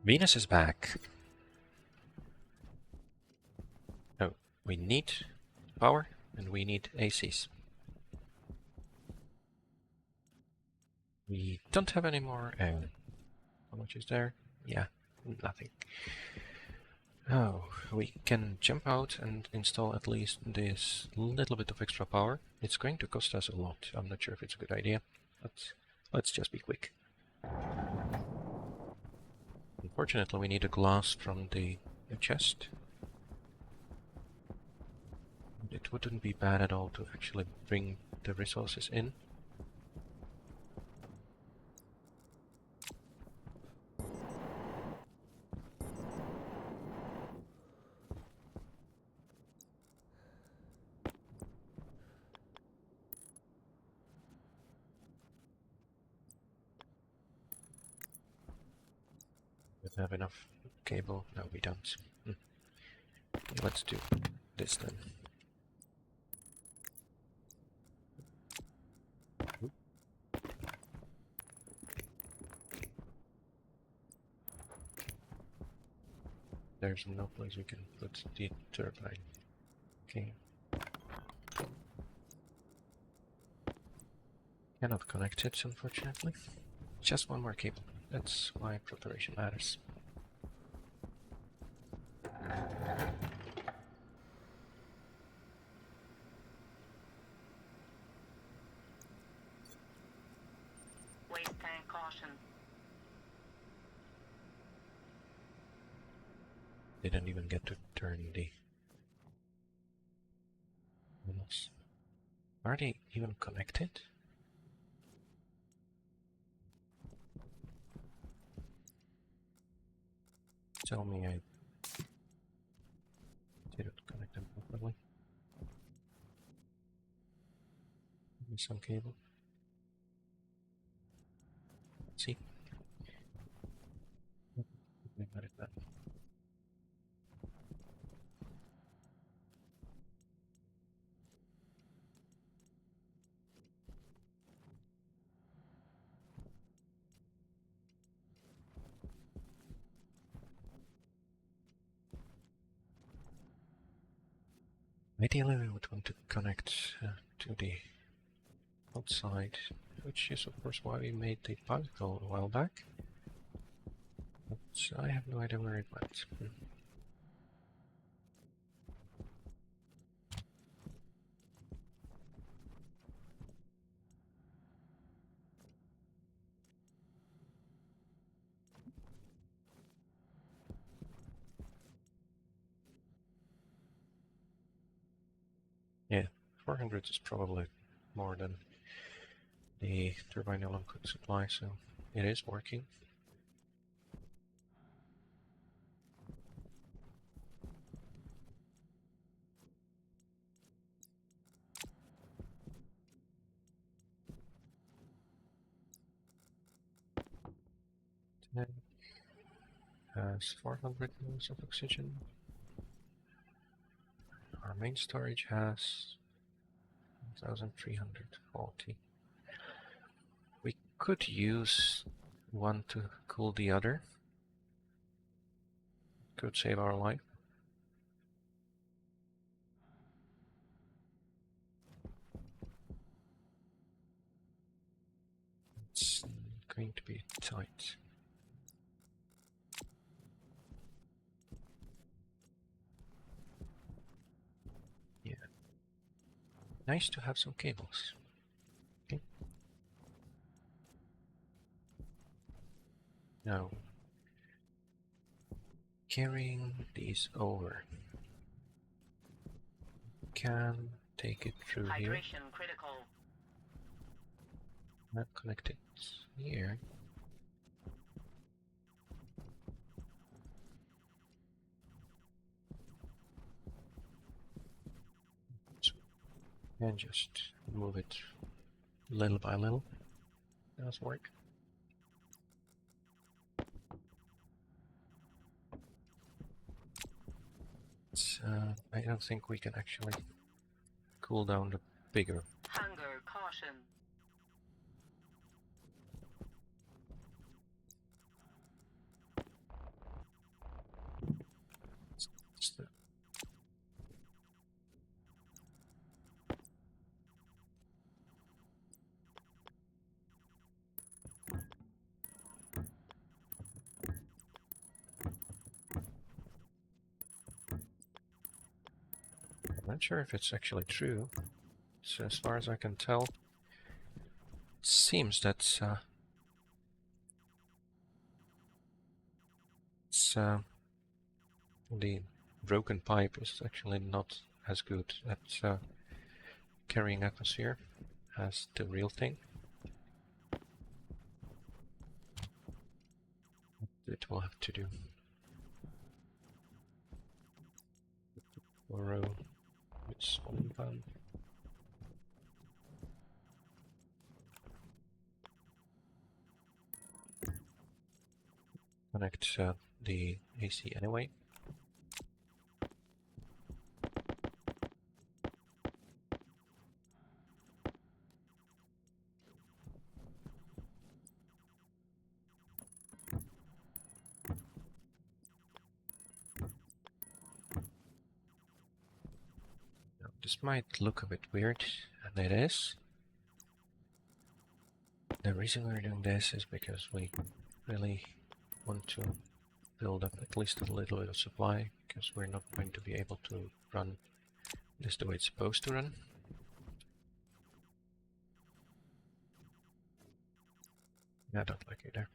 Venus is back. Oh, we need power and we need ACs. We don't have any more air. How much is there? Yeah, nothing. Oh, we can jump out and install at least this little bit of extra power. It's going to cost us a lot. I'm not sure if it's a good idea, but let's just be quick. Unfortunately, we need a glass from the chest. It wouldn't be bad at all to actually bring the resources in. We have enough cable. No, we don't. Let's do this then. There's no place we can put the turbine. Okay. Cannot connect it, unfortunately. Just one more cable. That's why preparation matters. Waste tank caution. Didn't even get to turn the wheels. Are they even connected? Tell me I didn't connect them properly. Give me some cable. Let's see. I got it now. Ideally, we would want to connect to the outside, which is of course why we made the particle a while back. But I have no idea where it went. Yeah, 400 is probably more than the turbine alone could supply, so it is working. It has 400 mils of oxygen. Our main storage has 1340. We could use one to cool the other. Could save our life. It's going to be tight. Yeah. Nice to have some cables. Okay. Now, carrying these over. Can take it through here. Hydration critical. Not connected here. And just move it little by little. Does work. I don't think we can actually cool down the bigger. Hunger caution. I'm not sure if it's actually true. So as far as I can tell, it seems that the broken pipe is actually not as good at carrying atmosphere as the real thing. It will have to do. Borrow its own pump. Connect the AC anyway. Now, this might look a bit weird, and it is. The reason we're doing this is because we really want to build up at least a little bit of supply, because we're not going to be able to run this the way it's supposed to run. Yeah, I don't like it there.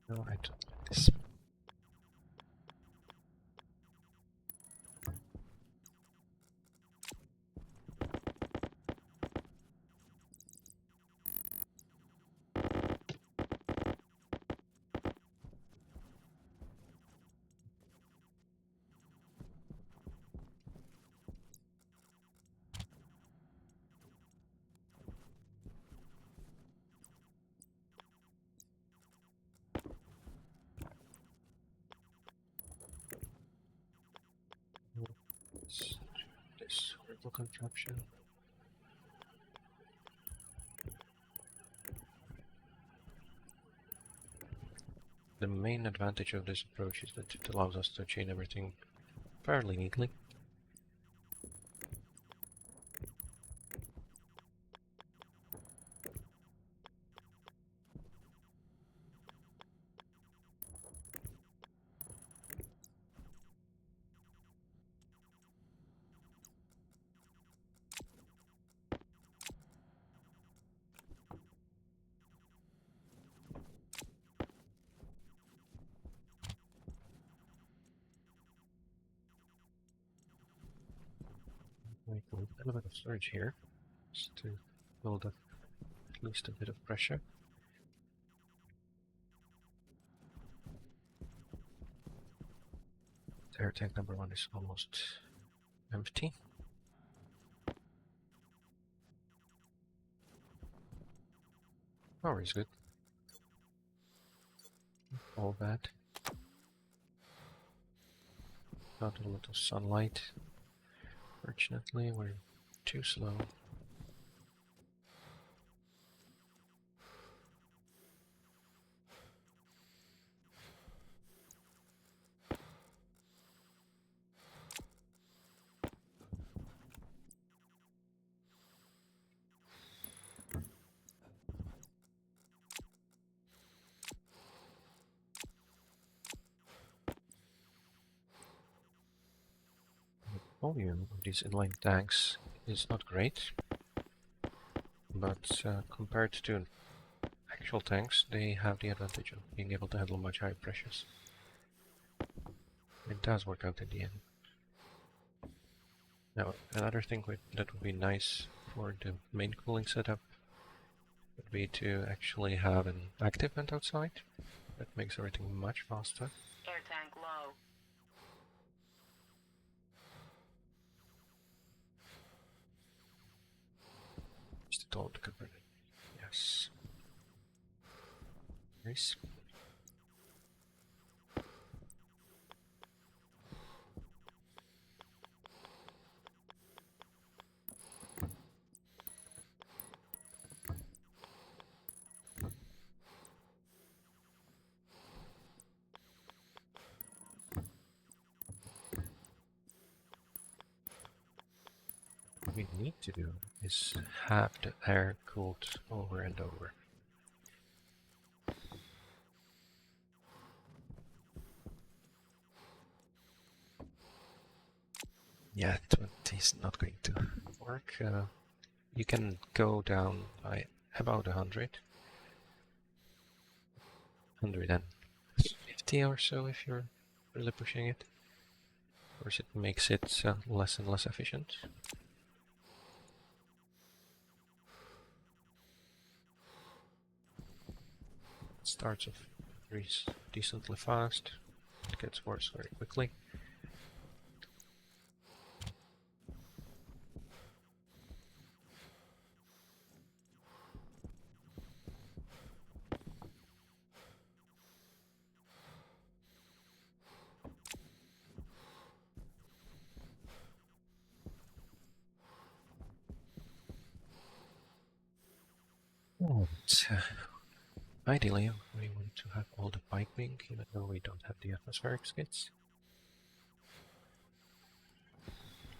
No, I don't like this. This horrible contraption. The main advantage of this approach is that it allows us to chain everything fairly neatly. Make a little bit of storage here, just to build up at least a bit of pressure. Air tank number 1 is almost empty. Power is good. All bad. Not a lot of sunlight. Fortunately, we're too slow. Volume of these inline tanks is not great, but compared to actual tanks, they have the advantage of being able to handle much higher pressures. It does work out in the end. Now, another thing that would be nice for the main cooling setup would be to actually have an active vent outside. That makes everything much faster. Air tank low. Just to all the converter. Yes. Nice. What we need to do is have the air cooled over and over. Yeah, 20 is not going to work. You can go down by about 100. 150 or so if you're really pushing it. Of course, it makes it less and less efficient. It starts off decently fast. It gets worse very quickly. And, ideally, we want to have all the piping, even though we don't have the atmospheric skids.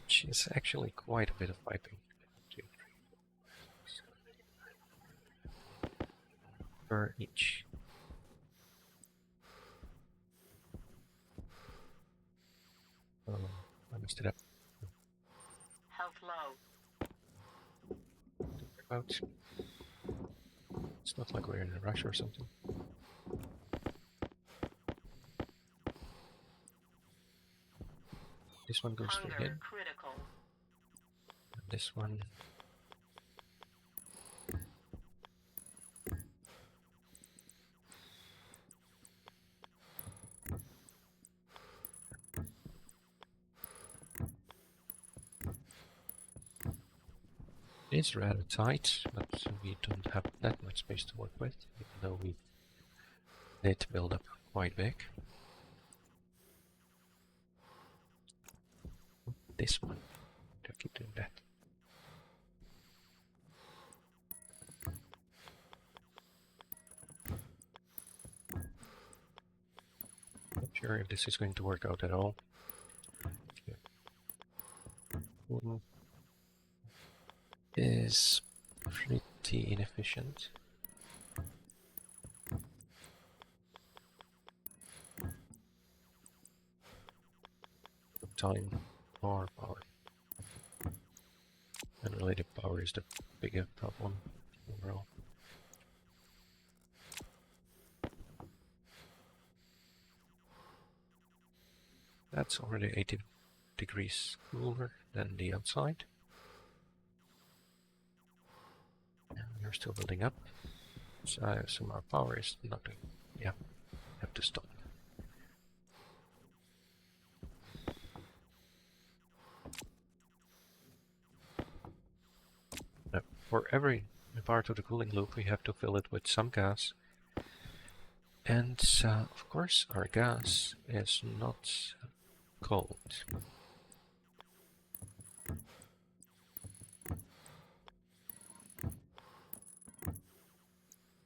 Which is actually quite a bit of piping. 2, 3, 4, 5, 6, per each. Oh, I messed it up. Health low. About. It's not like we're in a rush or something. This one goes straight in. Critical. And this one. It's rather tight, but we don't have that much space to work with, even though we did build up quite big. This one. Don't keep doing that. Not sure if this is going to work out at all. Is pretty inefficient. Time or power. And related power is the bigger problem overall. That's already 80 degrees cooler than the outside. And we're still building up. So I assume our power is not doing. Yeah, have to stop. Now, for every part of the cooling loop, we have to fill it with some gas. And of course, our gas is not cold.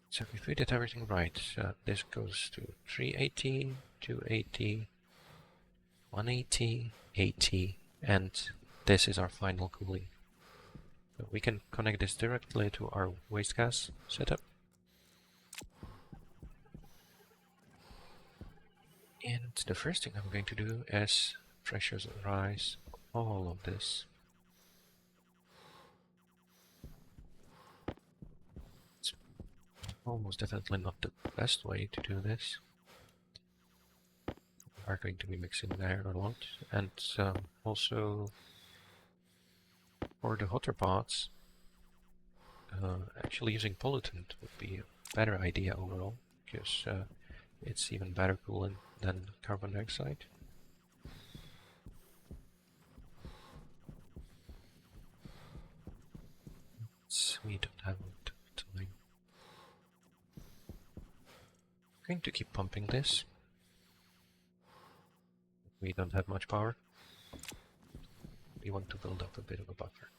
So if we did everything right, this goes to 380, 280, 180, 80, and this is our final cooling. So we can connect this directly to our waste gas setup. And the first thing I'm going to do is pressurize all of this. It's almost definitely not the best way to do this. We are going to be mixing air a lot, and also for the hotter parts, actually using pollutant would be a better idea overall, because it's even better coolant than carbon dioxide. We don't have time. I'm going to keep pumping this. We don't have much power. We want to build up a bit of a buffer.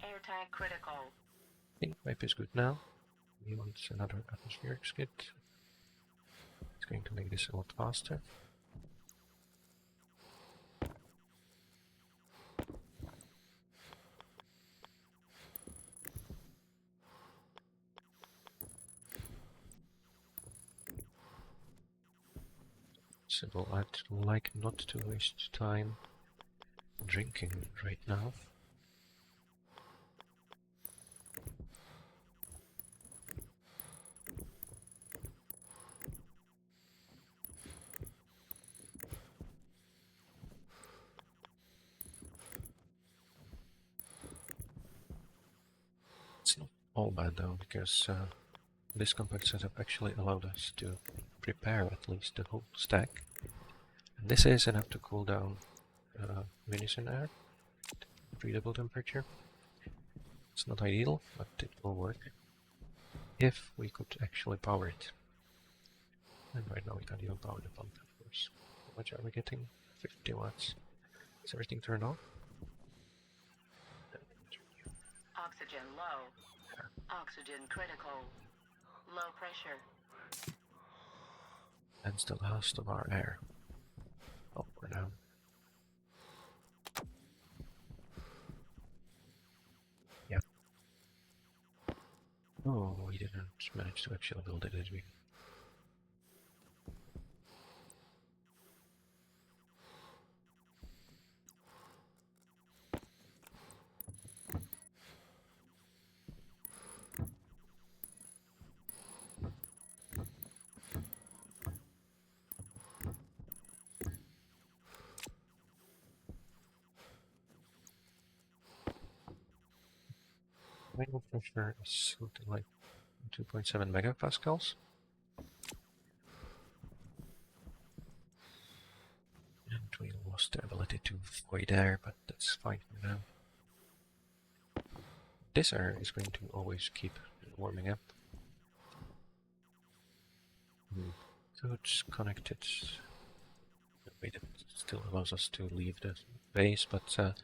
Air tank critical. I think pipe is good now. We want another atmospheric skid. It's going to make this a lot faster. So I'd like not to waste time drinking right now. It's not all bad though, because this compact setup actually allowed us to prepare at least the whole stack. And this is enough to cool down Venus in air, breathable temperature. It's not ideal, but it will work if we could actually power it. And right now we can't even power the pump, of course. How much are we getting? 50 watts. Is everything turned on? Oxygen low. Oxygen critical. Low pressure. And still last of our air. Oh, we're down. Yeah. Oh, we didn't manage to actually build it, did we? Final pressure is something like 2.7 megapascals. And we lost the ability to void air, but that's fine for now. This air is going to always keep warming up. So it's connected. Wait, it still allows us to leave the base, but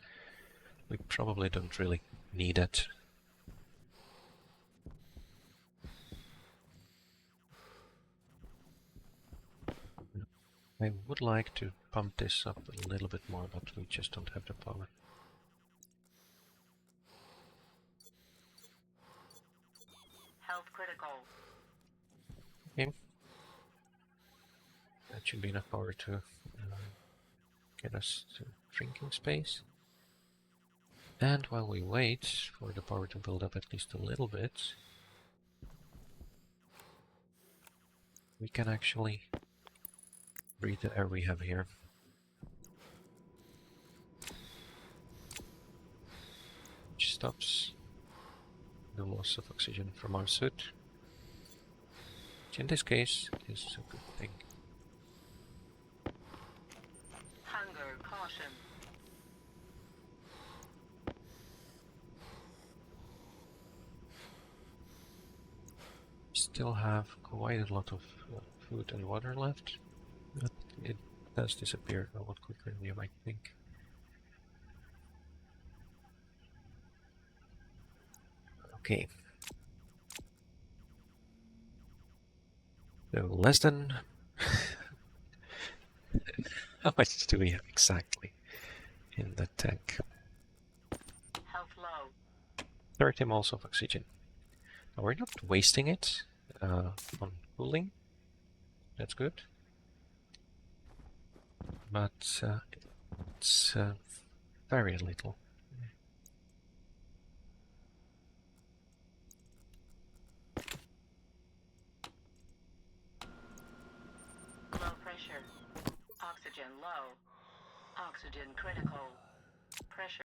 we probably don't really need it. I would like to pump this up a little bit more, but we just don't have the power. Health critical. Okay. That should be enough power to get us to drinking space. And while we wait for the power to build up at least a little bit, we can actually breathe the air we have here. Which stops the loss of oxygen from our suit. Which in this case is a good thing. Hunger caution. Still have quite a lot of food and water left, but it does disappear a lot quicker than you might think. Okay. So less than... How much do we have exactly in the tank? Health low. 30 moles of oxygen. Now we're not wasting it on cooling. That's good. But it's very little. Low pressure. Oxygen low. Oxygen critical. Pressure.